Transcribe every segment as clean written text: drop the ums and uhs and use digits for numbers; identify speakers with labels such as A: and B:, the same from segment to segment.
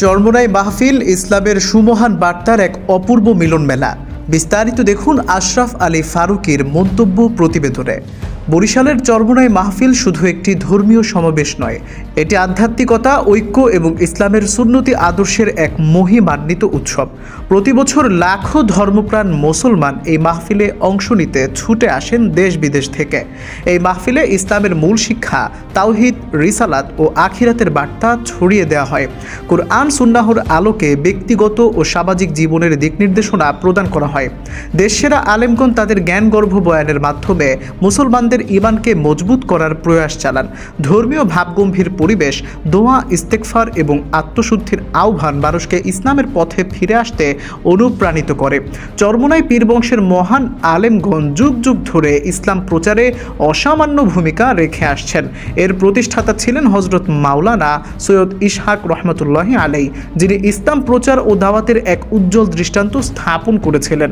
A: চরমোনাই মাহফিল ইসলামের সুমহান বার্তার এক অপূর্ব মিলন মেলা। বিস্তারিত দেখুন আশরাফ আলী ফারুকীর মন্তব্য প্রতিবেদনে। বরিশালের চরমোনাই মাহফিল শুধু একটি ধর্মীয় সমাবেশ নয়, এটি আধ্যাত্মিকতা, ঐক্য এবং ইসলামের সুন্নতি আদর্শের এক মহিমান্বিত উৎসব। প্রতি বছর লাখো ধর্মপ্রাণ মুসলমান এই মাহফিলে অংশ নিতে ছুটে আসেন দেশ বিদেশ থেকে। এই মাহফিলে ইসলামের মূল শিক্ষা, তাওহীদ, রিসালাত ও আখিরাতের বার্তা ছড়িয়ে দেওয়া হয়। কুরআন সুন্নাহর আলোকে ব্যক্তিগত ও সামাজিক জীবনের দিক নির্দেশনা প্রদান করা হয়। দেশসেরা আলেমগণ তাদের জ্ঞানগর্ভ বয়ানের মাধ্যমে মুসলমানদের ঈমানকে মজবুত করার প্রয়াস চালান। ধর্মীয় ভাবগম্ভীর পরিবেশ, দোয়া, ইস্তেগফার এবং আত্মশুদ্ধির আহ্বান মানুষকে ইসলামের পথে ফিরে আসতে অনুপ্রাণিত করে। চরমোনাই পীর বংশের মহান আলেমগণ যুগ যুগ ধরে ইসলাম প্রচারে অসামান্য ভূমিকা রেখে আসছেন। এর প্রতিষ্ঠাতা ছিলেন হযরত মাওলানা সৈয়দ ইসহাক রহমতুল্লাহি আলাইহি, যিনি ইসলাম প্রচার ও দাওয়াতের এক উজ্জ্বল দৃষ্টান্ত স্থাপন করেছিলেন।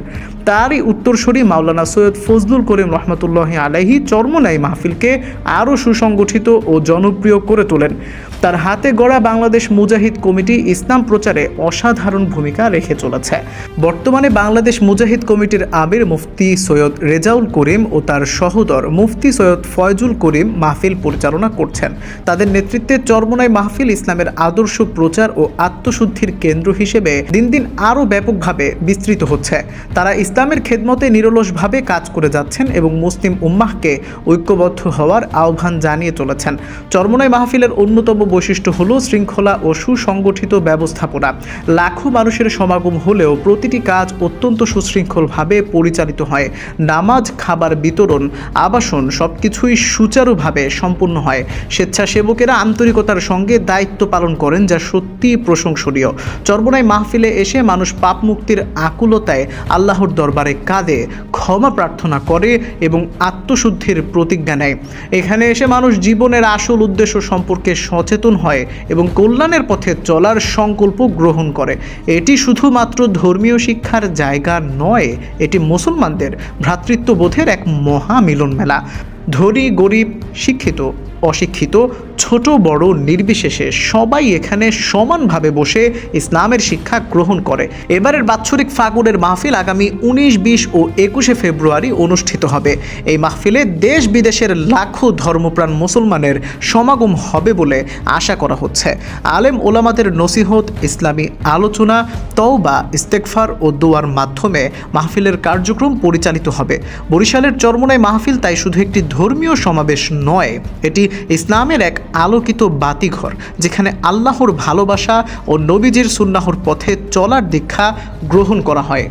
A: তারই উত্তরসূরি মাওলানা সৈয়দ ফজলুল করিম রহমতুল্লাহি আলাইহি চরমোনাই মাহফিলকে আরও সুসংগঠিত ও জনপ্রিয় করে তোলেন। তার হাতে গড়া বাংলাদেশ মুজাহিদ কমিটি ইসলাম প্রচারে অসাধারণ ভূমিকা রেখে চলেছে। বর্তমানে বাংলাদেশ মুজাহিদ কমিটির আমির মুফতি সৈয়দ রেজাউল করিম ও তার সহোদর মুফতি সৈয়দ ফয়জুল করিম মাহফিল পরিচালনা করছেন। তাদের নেতৃত্বে চরমোনাই মাহফিল ইসলামের আদর্শ প্রচার ও আত্মশুদ্ধির কেন্দ্র হিসেবে দিন দিন আরও ব্যাপকভাবে বিস্তৃত হচ্ছে। তারা ইসলামের খেদমতে নিরলসভাবে কাজ করে যাচ্ছেন এবং মুসলিম উম্মাহকে ঐক্যবদ্ধ হওয়ার আহ্বান জানিয়ে চলেছেন। চরমোনাই মাহফিলের অন্যতম বৈশিষ্ট্য হলো শৃঙ্খলা ও সুসংগঠিত ব্যবস্থাপনা। লাখো মানুষের সমাগম হলেও প্রতিটি কাজ অত্যন্ত সুশৃঙ্খলভাবে পরিচালিত হয়। নামাজ, খাবার বিতরণ, আবাসন সবকিছুই সুচারুভাবে সম্পূর্ণ হয়। স্বেচ্ছাসেবকেরা আন্তরিকতার সঙ্গে দায়িত্ব পালন করেন, যা সত্যিই প্রশংসনীয়। চরমোনাই মাহফিলে এসে মানুষ পাপ মুক্তির আকুলতায় আল্লাহর দরবারে কাঁদে, ক্ষমা প্রার্থনা করে এবং আত্মশুদ্ধির প্রতিজ্ঞা নেয়। এখানে এসে মানুষ জীবনের আসল উদ্দেশ্য সম্পর্কে সচেতন হয় এবং কল্যাণের পথে চলার সংকল্প গ্রহণ করে। এটি শুধুমাত্র ধর্মীয় শিক্ষার জায়গা নয়, এটি মুসলমানদের ভ্রাতৃত্ববোধের এক মহা মিলন মেলা। ধনী, গরিব, শিক্ষিত, অশিক্ষিত, ছোট বড় নির্বিশেষে সবাই এখানে সমানভাবে বসে ইসলামের শিক্ষা গ্রহণ করে। এবারের বাৎসরিক ফাগুনের মাহফিল আগামী 19, 20 ও 21 ফেব্রুয়ারি অনুষ্ঠিত হবে। এই মাহফিলে দেশ বিদেশের লাখো ধর্মপ্রাণ মুসলমানের সমাগম হবে বলে আশা করা হচ্ছে। আলেম ওলামাদের নসিহত, ইসলামী আলোচনা, তওবা, ইস্তেগফার ও দোয়ার মাধ্যমে মাহফিলের কার্যক্রম পরিচালিত হবে। বরিশালের চরমোনাই মাহফিল তাই শুধু একটি ধর্মীয় সমাবেশ নয়, এটি ইসলামের এক আলোকিত বাতিঘর, যেখানে আল্লাহর ভালোবাসা ও নবীজির সুন্নাহর পথে চলার দীক্ষা গ্রহণ করা হয়।